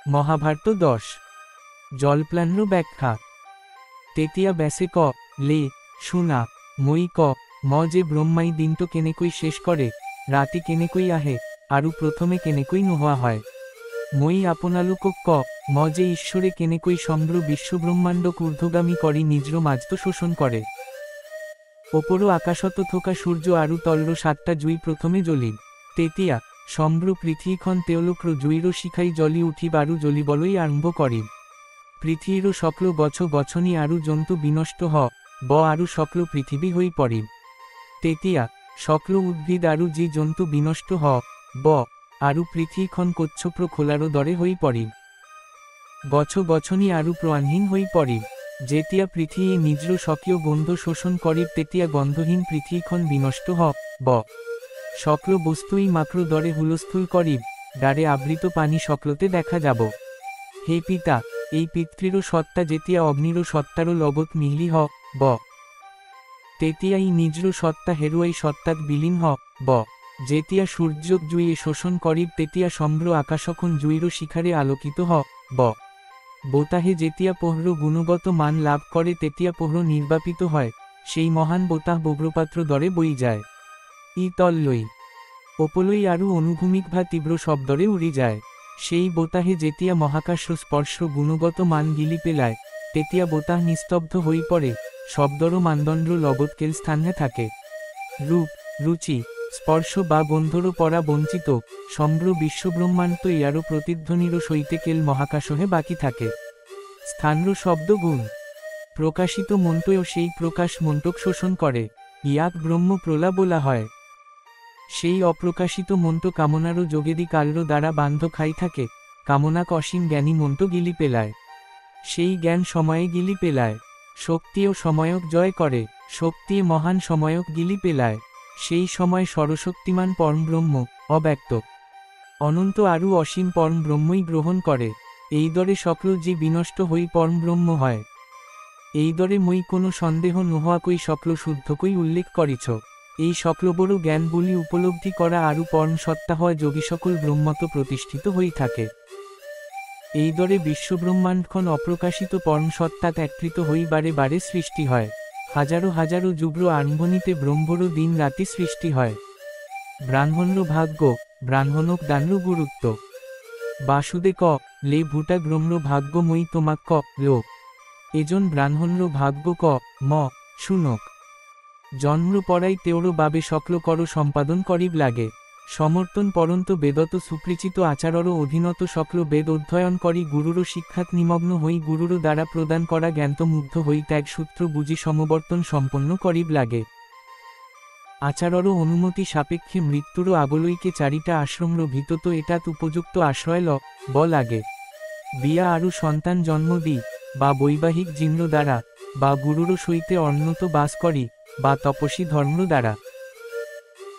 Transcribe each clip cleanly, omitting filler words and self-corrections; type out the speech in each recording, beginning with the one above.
মহাভারত 10 জলপ্লান্র ব্যাখ্যা তেতিয়া ব্যাসে ক লে শুনা মই ক ম যে ব্রহ্মাই দিনটো কেনেকৈ শেষ করে রাতি কেনেকৈ আহে আরু প্রথমে কেনেকৈ নোহোয়া হয় মই আপনালোকক ক ম যে ঈশ্বরে কেনেকৈ সমগ্র বিশ্বব্রহ্মাণ্ড ঊর্ধ্বগামী করি নিজর মাজতো শোষণ করে ওপরও আকাশত থকা সূর্য আরু তল্র সাতটা জুই প্রথমে জ্বলিব তেতিয়া সমগ্র পৃথিবীখন তেওলোক্র জুইর শিখাই জলি উঠিব আরু জ্বলিবলই আরম্ভ করিব পৃথিবীর সকল গছ গছনি আরু জন্তু বিনষ্ট ব আরু সকল পৃথিবী হই পড়িব তেতিয়া সকল উদ্ভিদ আরু জি জন্তু বিনষ্ট ব আরু পৃথিবীখন কচ্ছপ্র খোলারো দরে হই পড়িব গছ গছনি আরু প্রাণহীন হই পড়িব যেতিয়া পৃথিবী নিজর স্বকীয় গন্ধ শোষণ করিব তেতিয়া গন্ধহীন পৃথিবীখন বিনষ্ট ব সকল বস্তুই মাত্র দরে হুলস্থুল করিব ডারে আবৃত পানি সকলতে দেখা যাব হে পিতা এই পিতৃরও সত্তা যেতিয়া অগ্নিরও সত্তারও লগত মিহলি ব তেতিয়াই নিজর সত্তা হেরুয়াই সত্তাত বিলীন ব যেতিয়া সূর্যক জুইয়ে শোষণ করিব তেতিয়া সমগ্র আকাশখন জুইরও শিখারে আলোকিত ব বোতাহে যেতিয়া পোহর গুণগত মান লাভ করে তেতিয়া পোহর নির্বাপিত হয় সেই মহান বোতাহ বগ্রপাত্র দরে বই যায় ই তল্লই ওপলই আরু অনুভূমিক বা তীব্র শব্দরে উড়ি যায় সেই বোতাহে যেতিয়া মহাকাশ স্পর্শ গুণগত মান গিলি পেলায় তেতিয়া বোতাহ নিস্তব্ধ হই পড়ে শব্দর মানদণ্ড লগৎকেল স্থানে থাকে রূপ রুচি স্পর্শ বা গন্ধরও পরা বঞ্চিত সমগ্র বিশ্বব্রহ্মাণ্ড ইয়ারও প্রতিধ্বনিরও সইতে কেল মহাকাশহে বাকি থাকে স্থানর শব্দ গুণ প্রকাশিত মন্ত্রও সেই প্রকাশ মন্ত্রক শোষণ করে ইয়াক ব্রহ্ম প্রলা বলা হয় সেই অপ্রকাশিত মন্ত্র কামনারও যোগেদি কাল্য দ্বারা বান্ধ খাই থাকে কামনাক অসীম জ্ঞানী মন্ত্র গিলি পেলায় সেই জ্ঞান সময়ে গিলি পেলায় শক্তি ও সময়ক জয় করে শক্তি মহান সময়ক গিলি পেলায় সেই সময় সর্বশক্তিমান পরমব্রহ্ম অব্যক্ত অনন্ত আরু অসীম পরমব্রহ্মই গ্রহণ করে এই দরে সকল যে বিনষ্ট হই পরমব্রহ্ম হয় এই দরে মই কোনো সন্দেহ নোহোয়াকই সকল শুদ্ধকই উল্লেখ করিছ এই সকল বড় জ্ঞান বলি উপলব্ধি করা আরু পরম সত্তা হয় যোগী সকল ব্রহ্মত প্রতিষ্ঠিত হই থাকে এই দরে বিশ্বব্রহ্মাণ্ডখন অপ্রকাশিত পরম সত্তাত একত্রিত হই বারে বারে সৃষ্টি হয় হাজারো হাজারো যুগ্র আরম্ভণীতে ব্রহ্মর দিন রাতি সৃষ্টি হয় ব্রাহ্মণ্য ভাগ্য ব্রাহ্মণক দানর গুরুত্ব বাসুদে ক লে ভুটা গ্রহ্ম ভাগ্য মই তোমাক ক লো এজন ব্রাহ্মণ্য ভাগ্য ক ম শুনক জন্ম পড়াই তেওর বাবে সকল কর সম্পাদন করিব লাগে সমর্থন পরন্ত বেদত সুপরিচিত আচারর অধীনত সকল বেদ অধ্যয়ন করি গুরুর শিক্ষাত নিমগ্ন হই গুরুর দ্বারা প্রদান করা জ্ঞান্ত মুগ্ধ হই ত্যাগ সূত্র বুঝি সমবর্তন সম্পন্ন করিব লাগে আচারর অনুমতি সাপেক্ষে মৃত্যুর আগলইকে চারিটা আশ্রমর ভিতত এটাত উপযুক্ত আশ্রয় ব লাগে বিয়া আরু সন্তান জন্ম দি বা বৈবাহিক জিন্দ্র দ্বারা বা গুরুর সইতে অন্যত বাস করি বা তপস্বী ধর্ম দ্বারা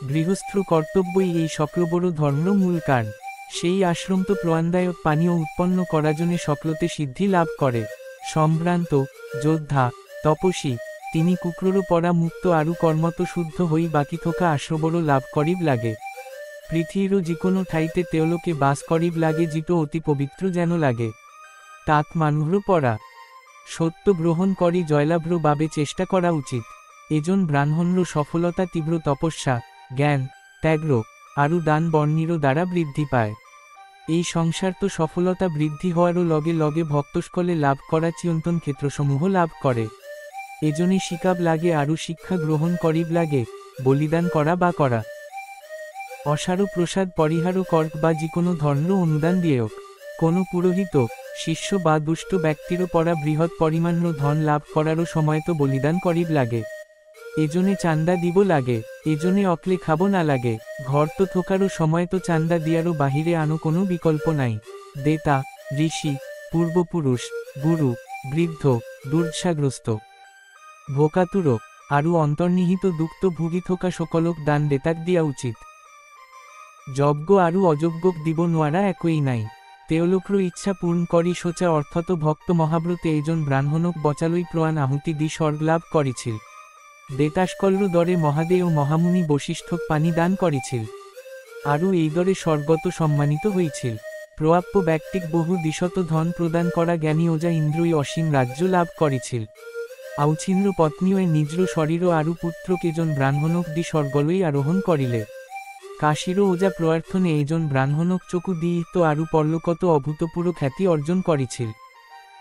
গৃহস্থ কর্তব্যই এই সকল বড় ধর্ম মূল কারণ সেই আশ্রম তো প্রাণদায়ক পানীয় উৎপন্ন করা জন্য সকলতে সিদ্ধি লাভ করে সম্ভ্রান্ত যোদ্ধা তপস্বী তিনি কুক্রর পরা মুক্ত আরু কর্মত শুদ্ধ হই বাকি থকা আশ্রবড় লাভ করিব লাগে পৃথিবীরও যিকোনো ঠাইতে তেওলোকে বাস করিব লাগে জিটো অতি পবিত্র যেন লাগে তাত মানুহর পরা সত্য গ্রহণ করি জয়লাভ্র বাবে চেষ্টা করা উচিত এজন ব্রাহ্মণ্য সফলতা তীব্র তপস্যা জ্ঞান ত্যাগ্র আরু দান বর্ণির দ্বারা বৃদ্ধি পায় এই সংসার তো সফলতা বৃদ্ধি হওয়ারও লগে লগে ভক্তস্কলে লাভ করা চিয়ন্তন ক্ষেত্রসমূহ লাভ করে এজনে শিকাব লাগে আরু শিক্ষা গ্রহণ করিব লাগে বলিদান করা বা করা অসারু প্রসাদ পরিহারও কর্ক বা যিকোনো ধর্ম অনুদান দিয়েওক কোনো পুরোহিত শিষ্য বা দুষ্ট ব্যক্তিরও পরা বৃহৎ পরিমাণ ধন লাভ করারও সময় তো বলিদান করিব লাগে এজনে চান্দা দিব লাগে এজনে অকলে খাবো না লাগে ঘর তো থোকারও সময় তো চান্দা দিয়ারও বাহিরে আনো কোনো বিকল্প নাই দেতা ঋষি পূর্বপুরুষ গুরু বৃদ্ধ দুর্দশাগ্রস্ত ভোকাতুর আরু অন্তর্নিহিত দুঃখ ভুগি থোকা সকলক দান দেতাক দিয়া উচিত যজ্ঞ আরু অযজ্ঞক দিব নোয়ারা একই নাই তেওলোক্র ইচ্ছা পূর্ণ করি সোচা অর্থত ভক্ত মহাব্রতে এজন ব্রাহ্মণক বচালই প্রাণ আহুতি দি স্বর্গলাভ করিছিল দেতাসকল্র দরে মহাদে ও মহামুনি বশিষ্ঠক পানি দান করিছিল আরু এই দরে স্বর্গত সম্মানিত হইছিল প্রাপ্য ব্যক্তিক বহু দিশত ধন প্রদান করা জ্ঞানী ওজা ইন্দ্রই অসীম রাজ্য লাভ করেছিল। আউছিন্দ্র পত্নীও নিজর শরীর আরু পুত্র কেজন ব্রাহ্মণক দি স্বর্গলই আরোহণ করিলে। কাশীরও ওজা প্রার্থনে এইজন ব্রাহ্মণক চকু দিইত আরু পরলোকত অভূতপূর্ব খ্যাতি অর্জন করেছিল।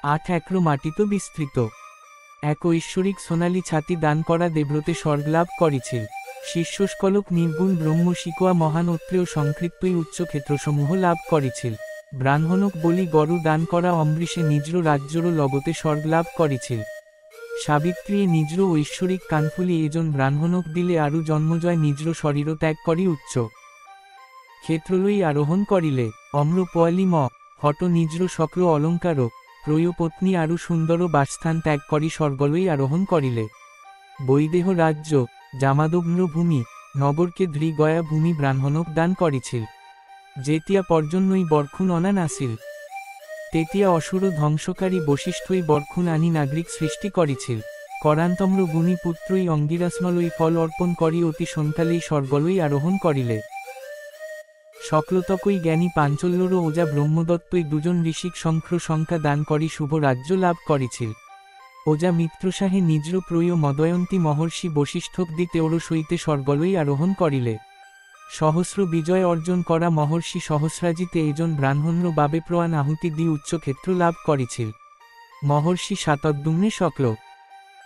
8 একর মাটিত বিস্তৃত এক ঐশ্বরিক সোনালী ছাতি দান করা দেব্রতে স্বর্গ লাভ করেছিল। শিষ্যস্কলক নির্গুণ ব্রহ্ম শিকোয়া মহান অত্রেয় সংক্ষিপ্তই উচ্চ ক্ষেত্রসমূহ লাভ করেছিল। ব্রাহ্মণক বলি গরু দান করা অমৃষে নিজর রাজ্যরও লগতে স্বর্গ লাভ করেছিল। সাবিত্রী নিজর ঐশ্বরিক কানফুলি এজন ব্রাহ্মণক দিলে আরু জন্মজয় নিজর শরীর ত্যাগ করি উচ্চ ক্ষেত্রলই আরোহণ করিলে। অম্র পোয়ালি হট নিজর শক্র অলঙ্কার প্রয়পত্নী আরু সুন্দর বাসস্থান ত্যাগ করি স্বর্গলই আরোহণ করিলে। বৈদেহ রাজ্য জামাদগ্ন ভূমি নগরকে ধৃগয়া ভূমি ব্রাহ্মণক দান করেছিল। যেতিয়া পর্জন্যই বরখুন অনা নাসিল তেতিয়া অসুর ধ্বংসকারী বশিষ্ঠই বরখুন আনি নাগরিক সৃষ্টি করেছিল। করান্তম্র গুণী পুত্রই অঙ্গিরাসমলই ফল অর্পণ করি অতি সন্তালেই স্বর্গলই আরোহণ করিলে। সকলতকই জ্ঞানী পাঞ্চল্যর ওজা ব্রহ্মদত্তই দুজন ঋষিক সংখ্র সংখ্যা দান করি শুভ রাজ্য লাভ করেছিল। ওজা মিত্রসাহে নিজর প্রয় মদয়ন্তী মহর্ষি বশিষ্ঠক দিতে ওর সইতে স্বর্গলই আরোহণ করিলে। সহস্র বিজয় অর্জন করা মহর্ষি সহস্রাজিতে এজন ব্রাহ্মণ্য বাবে প্রয়াণ আহুতি দি উচ্চ ক্ষেত্র লাভ করেছিল। মহর্ষি শাতদ্যুম্নে সকল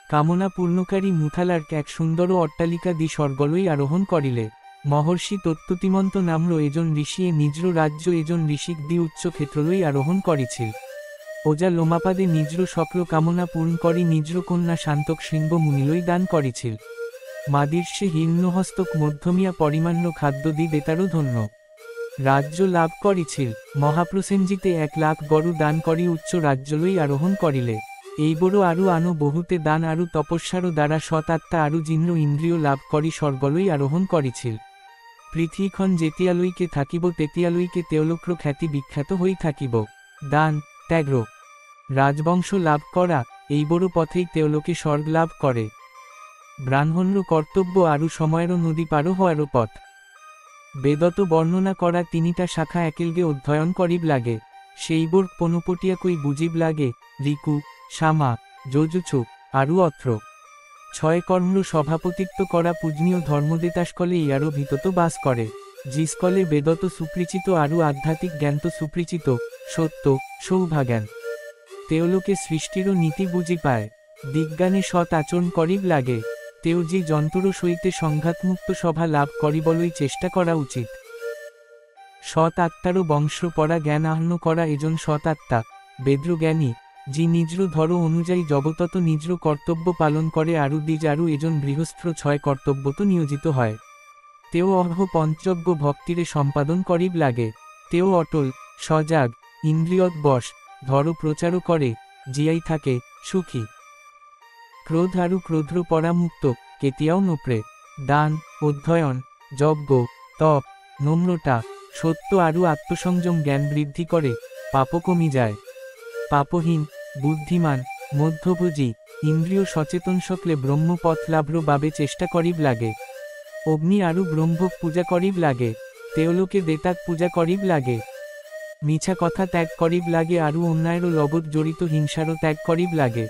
কামনা পূর্ণকারী মুথালার্ক এক সুন্দর অট্টালিকা দি স্বর্গলই আরোহণ করিলে। মহর্ষি তত্ত্বতিমন্ত নাম্র এজন ঋষিয়ে নিজর রাজ্য এজন ঋষিক দি উচ্চ ক্ষেত্রলই আরোহণ করেছিল। ওজা লোমাপাদে নিজর সকল কামনা পূর্ণ করি নিজর কন্যা শান্তক শৃঙ্গ মুনিলই দান করেছিল। মাদির্ষে হির্ণহস্তক মধ্যমিয়া পরিমাণ্য খাদ্য দি বেতারও ধন্য রাজ্য লাভ করেছিল। মহাপ্রসেনজিতে 1 লাখ গরু দান করি উচ্চ রাজ্যলই আরোহণ করিলে। এই বড় আরু আনো বহুতে দান আরু তপস্যারও দ্বারা সৎআত্মা আরু জিন্দ্র ইন্দ্রিয় লাভ করি স্বর্গলই আরোহণ করেছিল। পৃথিবীখন যেতিয়ালইকে থাকিব তেতিয়ালইকে তেওলক্র খ্যাতি বিখ্যাত হই থাকিব। দান ত্যাগ্র রাজবংশ লাভ করা এই বড় পথেই তেওলোকে স্বর্গ লাভ করে। ব্রাহ্মণ্য কর্তব্য আরু সময়েরও নদী পারো হওয়ারও পথ বেদত বর্ণনা করা তিনিটা শাখা একেলগে অধ্যয়ন করিব লাগে। সেইবোর পনুপটিয়াকই বুঝিব লাগে রিকু শামা যজুছু আরু অত্র 6 কর্মর সভাপতিত্ব করা পূজনীয় ধর্মদেতাসকলে ইয়ারও ভিতত বাস করে। জিসকলে বেদত সুপরিচিত আরু আধ্যাত্মিক জ্ঞানত সুপরিচিত সত্য সৌভাজ্ঞান তেওলোকে সৃষ্টিরও নীতি বুঝি পায়। বিজ্ঞানে সৎ আচরণ করিব লাগে। তেও যে যন্ত্র সইতে সংঘাতমুক্ত সভা লাভ করিবলই চেষ্টা করা উচিত। সৎ আত্মারও বংশ পড়া জ্ঞান আহ্ন করা এজন সৎ আত্মা বেদ্র জ্ঞানী যি নিজর ধর অনুযায়ী জগতত নিজর কর্তব্য পালন করে আরু দ্বিজ আরু এজন গৃহস্থ 6 কর্তব্যত নিয়োজিত হয়। তেও অর্হ পঞ্চযজ্ঞ ভক্তিরে সম্পাদন করিব লাগে। তেও অটল সজাগ ইন্দ্রিয়ত বশ ধর প্রচারও করে জিয়াই থাকে সুখী। ক্রোধ আরু ক্রোধ্র পরামুক্ত কেতিয়াও নোপ্রে। দান অধ্যয়ন যজ্ঞ তপ নম্রতা সত্য আরু আত্মসংযম জ্ঞান বৃদ্ধি করে পাপও কমি যায়। পাপহীন বুদ্ধিমান মধ্যভোজী ইন্দ্রিয় সচেতন সকলে ব্রহ্মপথ লাভ্র বাবে চেষ্টা করিব লাগে। অগ্নি আরু ব্রহ্মক পূজা করিব লাগে। তেওলোকে দেতাক পূজা করিব লাগে। মিছা কথা ত্যাগ করিব লাগে আরু অন্যায়েরও লগত জড়িত হিংসারও ত্যাগ করিব লাগে।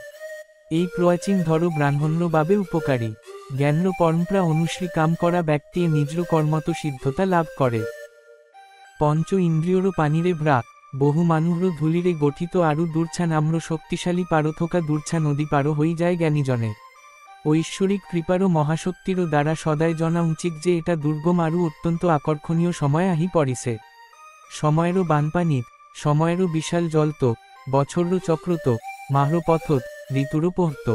এই প্রাচীন ধর ব্রাহ্মণ্য বাবে উপকারী। জ্ঞান পরম্পরা অনুশ্রী কাম করা ব্যক্তি নিজর কর্মত সিদ্ধতা লাভ করে। পঞ্চ ইন্দ্রিয়রও পানিরে ভ্রা বহু মানুহর ধুলিরে গঠিত আরু দূরছা নাম্র শক্তিশালী পারথকা দূরছা নদী পারো হই যায় জ্ঞানীজনে। ঐশ্বরিক কৃপারও মহাশক্তিরও দ্বারা সদায় জনা উচিত যে এটা দুর্গম আরু অত্যন্ত আকর্ষণীয় সময় আহি পড়িছে। সময়েরও বানপানিত সময়েরও বিশাল জলত বছরও চক্রত মাহ্র পথত ঋতুরও পহত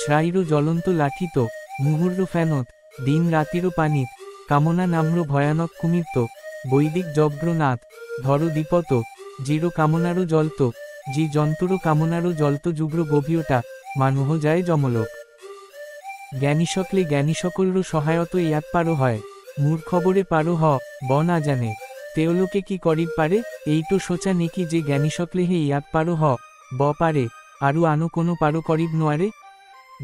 শ্রাইরও জ্বলন্ত লাঠিত মুহুর্র ফ্যানত দিন রাতিরও পানিত কামনা নাম্র ভয়ানক কুমির্ত বৈদিক যজ্ঞনাথ ধর দীপত জিরো কামনারও জলত জি যন্ত্র কামনারও জলত যুগ্র গভীরতা মানুহ যায় যমলোক। জ্ঞানী সকলে জ্ঞানী সকলর সহায়ত ইয়াক পারো হয়। মূর্খবরে পারো ব না জানে তেওলোকে কি করিব পারে। এইটো সোচা নেকি যে জ্ঞানী সকলে হে ইয়াক পারো ব পারে আরু আনো কোনো পারো করিব নোয়ারে।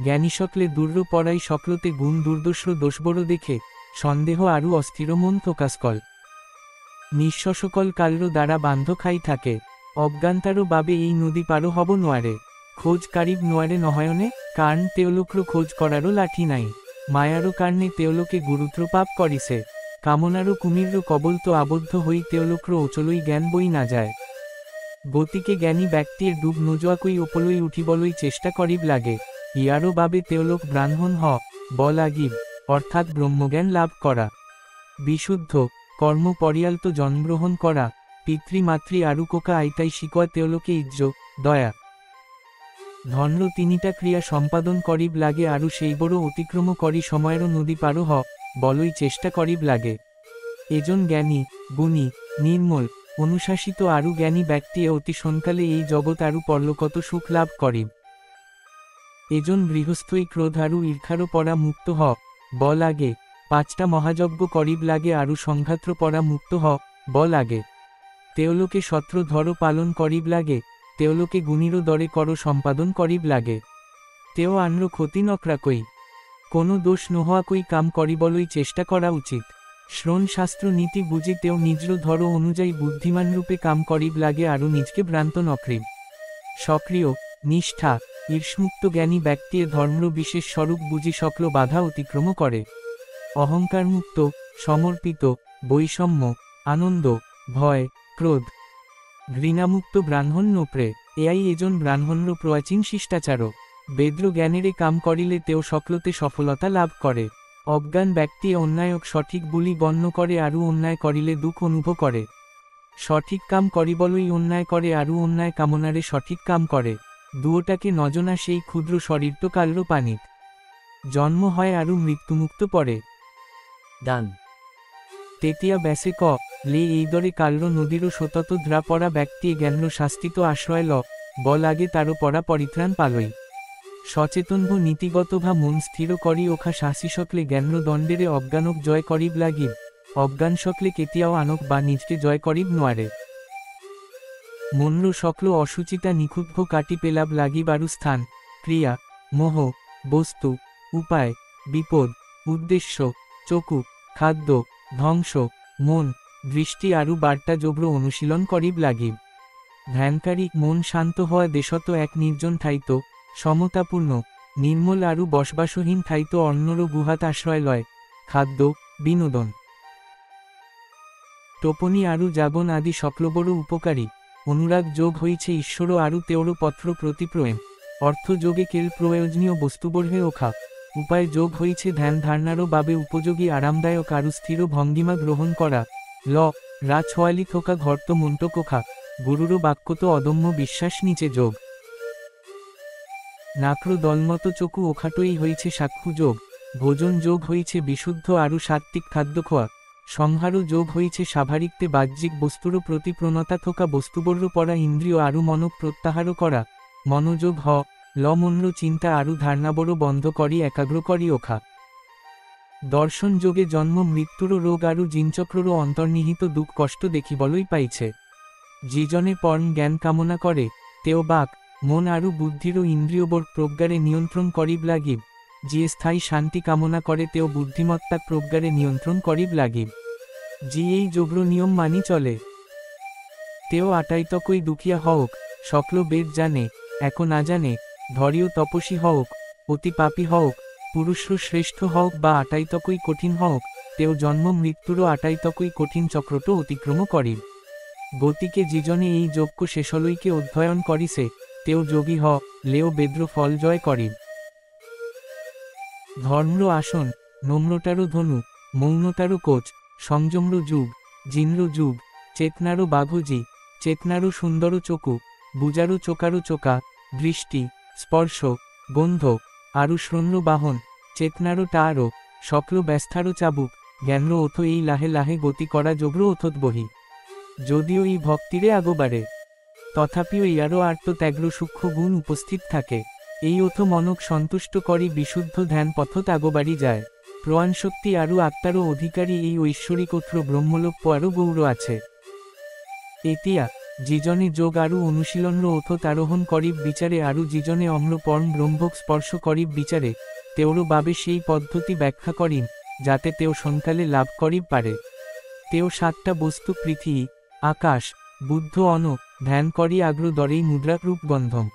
জ্ঞানী সকলে দূর্র পড়াই সকলতে গুণ দুর্দোষ দোষবড় দেখে সন্দেহ আরু অস্থির মন প্রকাশ কল। নিঃস্ব সকল কাল্য দ্বারা বান্ধ খাই থাকে। অজ্ঞানতারও বাবে এই নদী পারো হব নোয়ারে। খোঁজ কারিব নোয়ারে নহয়নে, কারণ তেওলোকর খোঁজ করারও লাঠি নাই। মায়ারও কারণে তেওলোকে গুরুত্র পাপ করিছে। কামনারও কুমিরও কবল তো আবদ্ধ হই তেওলোকর ওচলই জ্ঞান বই না যায়। গতিকে জ্ঞানী ব্যক্তির ডুব নোজোয়াকই ওপলই উঠিবলই চেষ্টা করিব লাগে। ইয়ারও বাবে তেওলোক ব্রাহ্মণ লাগিব, অর্থাৎ ব্রহ্মজ্ঞান লাভ করা। বিশুদ্ধ কর্ম পরিয়ালত জন্মগ্রহণ করা, পিতৃমাতৃ আরু কোকা আইতাই শিকোয়া তেওলোকে ইজ্জ দয়া ধন্র তিনিটা ক্রিয়া সম্পাদন করিব লাগে আরু সেই বড় অতিক্রম করি সময়েরও নদী পারো বলই চেষ্টা করিব লাগে। এজন জ্ঞানী গুণী নির্মল অনুশাসিত আরু জ্ঞানী ব্যক্তি অতি সন্কালে এই জগৎ আরু পরলোকত সুখ লাভ করিব। এজন গৃহস্থই ক্রোধ আরু ঈর্ষারও পরা মুক্ত লাগে। 5টা মহাযজ্ঞ করিব লাগে আরু সংঘাত্র পরা মুক্ত লাগে। তেওলোকে সত্র ধর পালন করিব লাগে, তেওলোকে গুণীরও দরে কর সম্পাদন করিব লাগে। তেও আন্র ক্ষতি নকরাকই, কোনো দোষ নোহোয়াকই কাম করিবলই চেষ্টা করা উচিত। শ্রণ শাস্ত্র নীতি বুঝি তেও নিজর ধর অনুযায়ী বুদ্ধিমান রূপে কাম করিব লাগে আরু নিজকে ভ্রান্ত নকরিব। সক্রিয় নিষ্ঠা ঈর্ষমুক্ত জ্ঞানী ব্যক্তির ধর্মর বিশেষ স্বরূপ বুঝি সকল বাধা অতিক্রম করে। অহংকারমুক্ত সমর্পিত বৈষম্য আনন্দ ভয় ক্রোধ ঘৃণামুক্ত ব্রাহ্মণ নোপরে এয়াই এজন ব্রাহ্মণ্য প্রাচীন শিষ্টাচার। বেদ্র জ্ঞানেরে কাম করিলে তেও সকলতে সফলতা লাভ করে। অজ্ঞান ব্যক্তি অন্যায়ক সঠিক বুলি গণ্য করে আরু অন্যায় করিলে দুঃখ অনুভব করে। সঠিক কাম করিবলই অন্যায় করে আরু অন্যায় কামনারে সঠিক কাম করে। দুয়োটাকে নজনা সেই ক্ষুদ্র শরীর তো কাল্য পানিত জন্ম হয় আরু মৃত্যুমুক্ত পড়ে। দান তেতিয়া ব্যাসে লে এই দরে কাল্য নদীরও সতত দ্রা পড়া ব্যক্তি জ্ঞান শাস্তিত আশ্রয় লাগে তারও পড়া পরিত্রাণ পালই। সচেতনভ নীতিগতভা মন স্থির করি ওখা শাসি সকলে জ্ঞান দণ্ডেরে অজ্ঞানক জয় করিব লাগিব। অজ্ঞান সকলে কেতিয়াও আনক বা নিজকে জয় করিব নোয়ারে। মনর সকল অসুচিতা নিখুঁতভ কাটি পেলাব লাগিব আরু স্থান ক্রিয়া মোহ বস্তু উপায় বিপদ উদ্দেশ্য চকু খাদ্য ধ্বংস মন দৃষ্টি আরু বার্তা জব্র অনুশীলন করিব লাগিব। ধ্যানকারী মন শান্ত হওয়া দেশত এক নির্জন ঠাইত সমতাপূর্ণ নির্মল আরু বসবাসহীন ঠাইত অন্যর গুহাত আশ্রয় লয় খাদ্য বিনোদন টোপনি আরু জাগন আদি সকলবড় উপকারী। অনুরাগ যোগ হইছে ঈশ্বর আরু তেওর পত্র প্রতি প্রেম। অর্থ যোগে কেল প্রয়োজনীয় বস্তুবর্হে ওখা। উপায় যোগ হইছে ধ্যান ধারণারও বাবে উপযোগী আরামদায়ক আরু স্থির ভঙ্গিমা গ্রহণ করা। রাজ হওয়ালি থোকা ঘর্ত মন্ট কোখা। গুরুরও বাক্যত অদম্য বিশ্বাস নিচে যোগ। নাক্র দলমত চকু ওখাটই হইছে সাক্ষু যোগ। ভোজন যোগ হইছে বিশুদ্ধ আরু সাত্ত্বিক খাদ্য খোয়া। সংহারও যোগ হইছে স্বাভাবিকতে বাহ্যিক বস্তুর প্রতি প্রণতা থোকা বস্তুবর্র পড়া ইন্দ্রিয় আরু মনক প্রত্যাহারও করা। মনোযোগ মনর চিন্তা আরু ধারণাবড় বন্ধ করি একাগ্র করি ওখা। দর্শন যোগে জন্ম মৃত্যুরও রোগ আরু জিনচক্ররও অন্তর্নিহিত দুঃখ কষ্ট দেখিবলই পাইছে। যিজনে পরম জ্ঞান কামনা করে তেও বাক মন আরু বুদ্ধিরও ইন্দ্রিয়বর্গ প্রজ্ঞারে নিয়ন্ত্রণ করিব লাগিব। যে স্থায়ী শান্তি কামনা করে তেও বুদ্ধিমত্তা প্রজ্ঞারে নিয়ন্ত্রণ করিব লাগিব। যে এই যোগ্র নিয়ম মানি চলে তেও আটাইতকই দুঃখিয়া হওক সকল বেদ জানে এক না জানে। ধৈর্য তপস্বী হওক অতি পাপী হওক পুরুষর শ্রেষ্ঠ হওক বা আটাইতকই কঠিন হওক তেও জন্ম মৃত্যুরও আটাইতকই কঠিন চক্রটো অতিক্রম করিব। গতিকে যিজনে এই যজ্ঞ শেষলইকে অধ্যয়ন করিছে তেও যোগী লেও বেদ্র ফল জয় করিব। ধর্ম্র আসন নম্রতারও ধনু মৌনতারও কোচ সংযমর যুগ জিন্র যুগ চেতনারও বাঘজি চেতনারও সুন্দর চকু বুজারও চোকারও চোকা দৃষ্টি স্পর্শ গন্ধ আরু শ্রণ্য বাহন চেতনারও টারও সকল ব্যস্তারও চাবুক জ্ঞানর ওথ এই লাহে লাহে গতি করা যোগ্র ওথত বহি। যদিও এই ভক্তিরে আগবারে তথাপিও ইয়ারও আর্ত ত্যাগ্র সূক্ষ্ম গুণ উপস্থিত থাকে। এই ওথ মনক সন্তুষ্ট করি বিশুদ্ধ ধ্যান পথত আগবাড়ি যায়। প্রাণশক্তি আরু আত্মারও অধিকারী এই ঐশ্বরিক ওথ্র ব্রহ্মলোক আরও গৌর আছে। এতিয়া যিজনে যোগ আরু অনুশীলনর ওথত আরোহণ করিব বিচারে আরু যিজনে অম্র পরম ব্রহ্মক স্পর্শ করিব বিচারে তেওর বাবে সেই পদ্ধতি ব্যাখ্যা করিন যাতে তেও সন্কালে লাভ করিব পারে। তেও 7টা বস্তু পৃথিবী আকাশ বুদ্ধ অন ধ্যান করি আগ্র দরেই মুদ্রা রূপ গন্ধম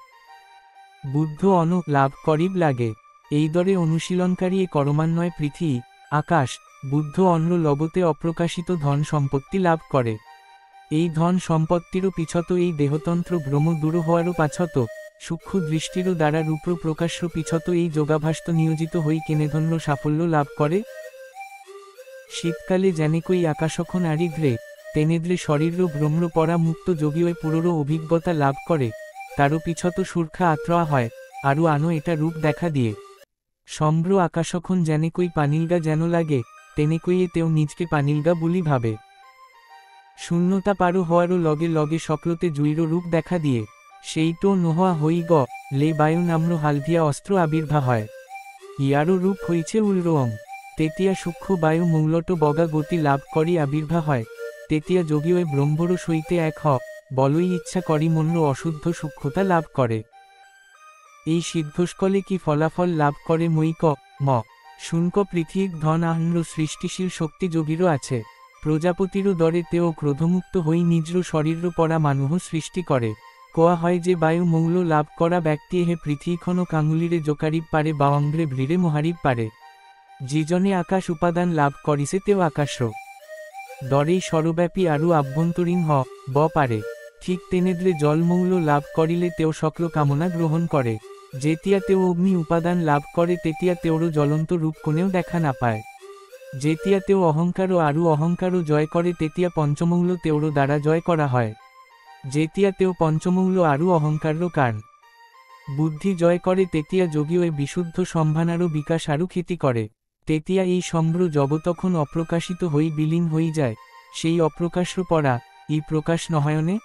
বুদ্ধ অন লাভ করিব লাগে এই দরে অনুশীলনকারী এ করমান্বয় পৃথিবী আকাশ বুদ্ধ অন্ন লবতে অপ্রকাশিত ধন সম্পত্তি লাভ করে এই ধন সম্পত্তিরও পিছত এই দেহতন্ত্র ভ্রম দূর হওয়ারও পাছত সূক্ষ্ম দৃষ্টিরও দ্বারা রূপ্র প্রকাশ্য পিছত এই যোগাভাষ্ট নিয়োজিত হই কেনেধন্য সাফল্য লাভ করে শীতকালে যেনেকই আকাশখন আরিদ্রে তেনেদ্রে শরীর ভ্রম্র পরা মুক্ত যোগীয় পুরোরও অভিজ্ঞতা লাভ করে তারও পিছত সুরখা আত্রয়া হয় আরও আনো এটা রূপ দেখা দিয়ে সম্ভ্র আকাশখন যেনেকই পানিলগা যেন লাগে তেনেকই তেও নিজকে পানিলগা বলি ভাবে শূন্যতা পারো হওয়ারও লগে লগে সকলতে জুইরো রূপ দেখা দিয়ে সেইটো নোহোয়া হই গ লে বায়ু নাম্র হালধিয়া অস্ত্র আবির্ভাব হয় ইয়ারও রূপ হইছে উল্রোং তেতিয়া সূক্ষ্ম বায়ু মৌলট বগা গতি লাভ করি আবির্ভাব হয় তেতিয়া যোগীয় ব্রহ্মর সইতে এক হ বলই ইচ্ছা করি মন্র অশুদ্ধ সূক্ষ্মতা লাভ করে এই সিদ্ধস্কলে কি ফলাফল লাভ করে মই ক ম শুনক পৃথিবীর ধন আহ্ন সৃষ্টিশীল শক্তি যোগীরও আছে প্রজাপতিরও দরে তেও ক্রোধমুক্ত হই নিজর শরীর পরা মানুহ সৃষ্টি করে কোয়া হয় যে বায়ু মৌল লাভ করা ব্যক্তি হে পৃথিবীখন কাঙুলিরে জোকারিব পারে বা অঙ্গ্রে ভৃড়ে মহারিব পারে যিজনে আকাশ উপাদান লাভ করিছে তেও আকাশ্র দরেই সর্বব্যাপী আরও আভ্যন্তরীণ ব পারে ঠিক তেনেদ্রে জলমৌল লাভ করিলে তেও সকল কামনা গ্রহণ করে যেতিয়া তেও অগ্নি উপাদান লাভ করে তেতিয়া তেওরও জ্বলন্ত রূপ কোনেও দেখা না পায় যেতিয়া তেও অহংকারও আরও অহংকারও জয় করে তেতিয়া পঞ্চমৌল তেওরও দ্বারা জয় করা হয় যেতিয়া তেও পঞ্চমৌল আরও অহংকারও কারণ বুদ্ধি জয় করে তেতিয়া যোগীও বিশুদ্ধ সম্ভানারও বিকাশ আরও খ্যাতি করে তেতিয়া এই সম্ভ্র জগতখন অপ্রকাশিত হই বিলীন হই যায় সেই অপ্রকাশ্য পরা এই প্রকাশ নয়নে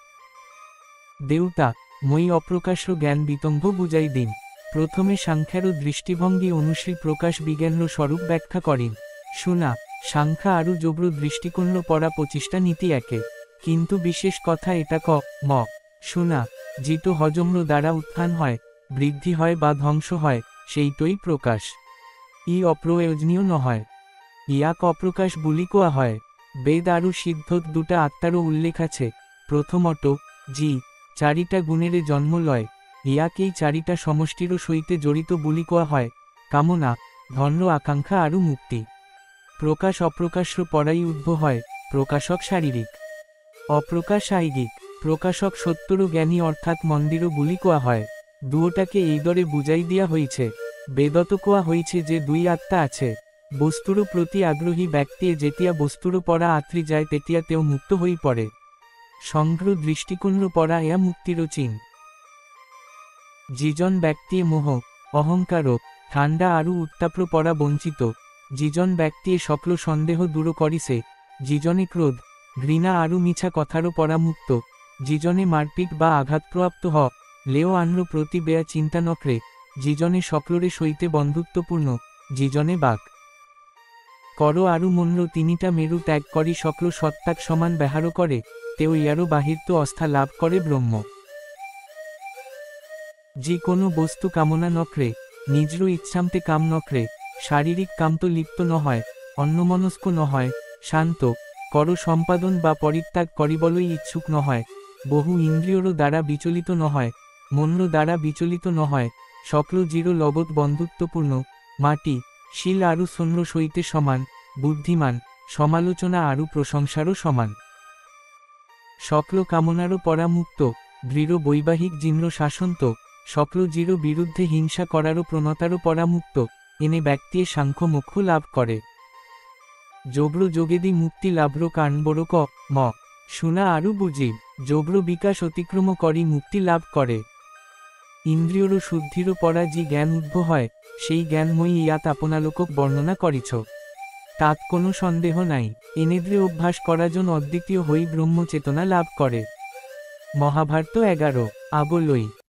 দেউতা মই অপ্রকাশ্য জ্ঞান বিতম্ভ বুঝাই দিন প্রথমে সাংখ্যারও দৃষ্টিভঙ্গি অনুশ্রী প্রকাশ বিজ্ঞানর স্বরূপ ব্যাখ্যা করেন শোনা সাংখ্যা আরও যোগ্র দৃষ্টিকোণ পড়া 25টা নীতি একে কিন্তু বিশেষ কথা এটা ক ম শোনা জিত হজম্র দ্বারা উত্থান হয় বৃদ্ধি হয় বা ধ্বংস হয় সেইটই প্রকাশ ই অপ্রয়োজনীয় নহয় ইয়াক অপ্রকাশ বলি কোয়া হয় বেদ আরও সিদ্ধত দুটা আত্মারও উল্লেখ আছে প্রথমত জি 4টা গুণেরে জন্ম লয় ইয়াকেই 4টা সমষ্টিরও সইতে জড়িত বলি কোয়া হয় কামনা ধর্ম আকাঙ্ক্ষা আরও মুক্তি প্রকাশ অপ্রকাশ্য পরাই উদ্ভব হয় প্রকাশক শারীরিক অপ্রকাশ আইগিক প্রকাশক সত্যরও জ্ঞানী অর্থাৎ মন্দিরও বলি কোয়া হয় দুয়োটাকে এই দরে বুঝাই দিয়া হইছে বেদত কোয়া হইছে যে 2 আত্মা আছে বস্তুর প্রতি আগ্রহী ব্যক্তি যেতিয়া বস্তুর পরা আত্রি যায় তেতিয়া তেও মুক্ত হই পড়ে সংগ্র দৃষ্টিকোণ পরা এয়া মুক্তির চিহ্ন যিজন ব্যক্তি মোহ অহংকার ঠান্ডা আরও উত্তাপ্র পরা বঞ্চিত যিজন ব্যক্তি সকল সন্দেহ দূর করিছে যিজনে ক্রোধ ঘৃণা আরও মিছা কথারও পরা মুক্ত যিজনে মারপিট বা আঘাতপ্রাপ্ত লেও আন্র প্রতি বেয়া চিন্তা নকরে যিজনে সকলরে সইতে বন্ধুত্বপূর্ণ যিজনে বাক কর আরু মন্র 3টা মেরু ত্যাগ করি সকল সত্তাক সমান ব্যবহার করে তেও ইয়ারও বাহির্ত অস্থা লাভ করে ব্রহ্ম যে কোনো বস্তু কামনা নকরে নিজর ইচ্ছামতে কাম নকরে শারীরিক কামতো লিপ্ত নহয় অন্যমনস্ক নহয় শান্ত কর সম্পাদন বা পরিত্যাগ করিবলই ইচ্ছুক নহয় বহু ইন্দ্রিয়রও দ্বারা বিচলিত নহয় মন্র দ্বারা বিচলিত নহয় সকল জিরো লগত বন্ধুত্বপূর্ণ মাটি শিল আরু সন্ন্য সইতে সমান বুদ্ধিমান সমালোচনা আরু প্রশংসারও সমান সকল কামনারও পরামুক্ত দৃঢ় বৈবাহিক জিন্দ্র শাসন্ত সকল জিরো বিরুদ্ধে হিংসা করারও প্রণতারও পরামুক্ত এনে ব্যক্তি সাংখ্য মোক্ষ লাভ করে যোগ্র যোগেদি মুক্তি লাভ্র কারণবড় ক ম শুনা আরু বুঝিব যোগ্র বিকাশ অতিক্রম করি মুক্তি লাভ করে ইন্দ্রিয়রও শুদ্ধিরও পরা যে জ্ঞান উদ্ভব হয় সেই জ্ঞানময়ী ইয়াত আপনালোকক বর্ণনা করিছ তাত কোনো সন্দেহ নাই এনেদ্রে অভ্যাস করাজন অদ্বিতীয় হই ব্রহ্মচেতনা লাভ করে মহাভারত 11 আবলই।